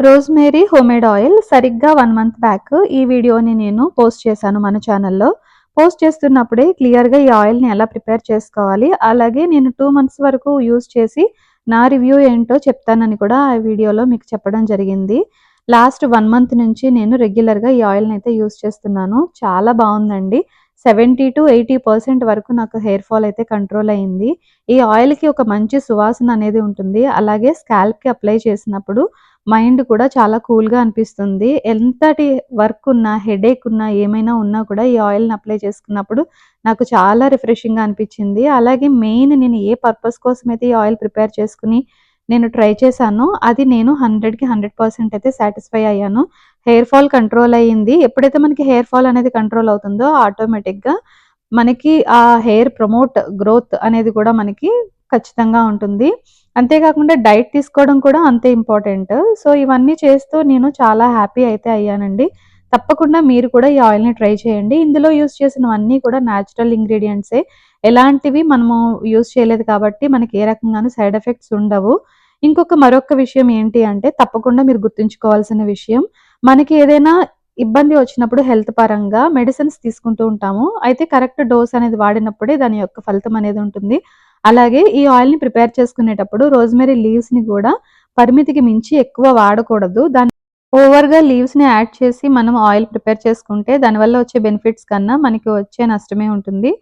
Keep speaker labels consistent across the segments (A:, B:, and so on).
A: Rosemary homemade oil సరిగ్గా 1 month back ఈ వీడియోని నేను పోస్ట్ చేశాను మన ఛానెల్‌లో. పోస్ట్ చేస్తున్నప్పుడే క్లియర్‌గా ఈ ఆయిల్‌ని ఎలా ప్రిపేర్ చేసుకోవాలి, అలాగే నేను 2 మంత్స్ వరకు యూజ్ చేసి నా రివ్యూ ఏంటో చెప్తానని కూడా ఆ వీడియోలో మీకు చెప్పడం జరిగింది. లాస్ట్ 1 మంత్ నుంచి నేను రెగ్యులర్‌గా ఈ ఆయిల్‌నైతే యూజ్ చేస్తున్నాను. చాలా బావుందండి. 70-80% వరకు నాకు హెయిర్ ఫాల్ అయితే కంట్రోల్ అయింది. ఈ ఆయిల్‌కి ఒక మంచి సువాసన అనేది ఉంటుంది. అలాగే స్కాల్ప్‌కి అప్లై చేసినప్పుడు మైండ్ కూడా చాలా కూల్‌గా అనిపిస్తుంది. ఎంతటి వర్క్ ఉన్నా, హెడేక్ ఉన్నా, ఏమైనా ఉన్నా కూడా ఈ ఆయిల్‌ని అప్లై చేసుకున్నప్పుడు నాకు చాలా రిఫ్రెషింగ్‌గా అనిపిచ్చింది. అలాగే మెయిన్ నేను ఏ పర్పస్ కోసమైతే ఈ ఆయిల్ ప్రిపేర్ చేసుకొని నేను ట్రై చేశానో అది నేను 100కి 100% అయితే సాటిస్ఫై అయ్యాను. హెయిర్ ఫాల్ కంట్రోల్ అయ్యింది. ఎప్పుడైతే మనకి హెయిర్ ఫాల్ అనేది కంట్రోల్ అవుతుందో ఆటోమేటిక్‌గా మనకి ఆ హెయిర్ గ్రోత్ అనేది కూడా మనకి ఖచ్చితంగా ఉంటుంది. అంతే కాకుండా డైట్ తీసుకోవడం కూడా అంతే ఇంపార్టెంట్. సో, ఇవన్నీ చేస్తూ నేను చాలా హ్యాపీ అయితే అయ్యానండి. తప్పకుండా మీరు కూడా ఈ ఆయిల్‌ని ట్రై చేయండి. ఇందులో యూజ్ చేసినవన్నీ కూడా నేచురల్ ఇంగ్రీడియెంట్సే. ఎలాంటివి మనము యూజ్ చేయలేదు కాబట్టి మనకి ఏ రకంగాను సైడ్ ఎఫెక్ట్స్ ఉండవు. మరొక విషయం ఏంటి అంటే తప్పకుండా మీరు గుర్తుంచుకోవాల్సిన విషయం, మనకి ఏదైనా ఇబ్బంది వచ్చినప్పుడు హెల్త్ పరంగా మెడిసిన్స్ తీసుకుంటూ ఉంటాము. అయితే కరెక్ట్ డోస్ అనేది వాడినప్పుడే దాని యొక్క ఫలితం అనేది ఉంటుంది. అలాగే ఈ ఆయిల్‌ని ప్రిపేర్ చేసుకునేటప్పుడు రోజ్‌మెరీ లీవ్స్‌ని గూడా పరిమితికి మించి ఎక్కువ వాడకూడదు. ఓవర్‌గా లీవ్స్‌ని యాడ్ చేసి మనం ఆయిల్ ప్రిపేర్ చేసుకుంటే దానివల్ల వచ్చే బెనిఫిట్స్ కన్నా మనకి వచ్చే నష్టమే ఉంటుంది.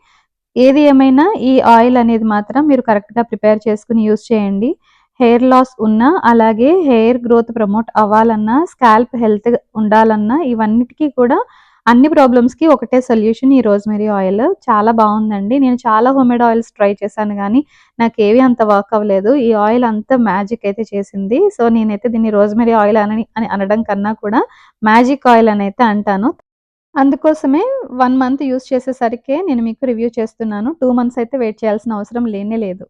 A: ఏది ఏమైనా ఈ ఆయిల్ అనేది మాత్రం మీరు కరెక్ట్‌గా ప్రిపేర్ చేసుకొని యూజ్ చేయండి. హెయిర్ లాస్ ఉన్నా, అలాగే హెయిర్ గ్రోత్ ప్రమోట్ అవ్వాలన్నా, స్కాల్ప్ హెల్త్‌గా ఉండాలన్నా ఇవన్నిటికి కూడా అన్ని ప్రాబ్లమ్స్‌కి ఒకటే సొల్యూషన్ ఈ రోజ్‌మెరీ ఆయిల్. చాలా బావుందండి. నేను చాలా హోమ్‌మేడ్ ఆయిల్స్ ట్రై చేశాను గానీ, నాకేవి అంత వర్క్ అవ్వలేదు. ఈ ఆయిల్ అంత మ్యాజిక్ అయితే చేసింది. సో, నేనైతే దీన్ని రోజ్‌మెరీ ఆయిల్ అని అనడం కన్నా కూడా మ్యాజిక్ ఆయిల్ అనైతే అంటాను. అందుకోసమే 1 మంత్ యూజ్ చేసేసరికే నేను మీకు రివ్యూ చేస్తున్నాను. 2 మంత్స్ అయితే వెయిట్ చేయాల్సిన అవసరం లేనే లేదు.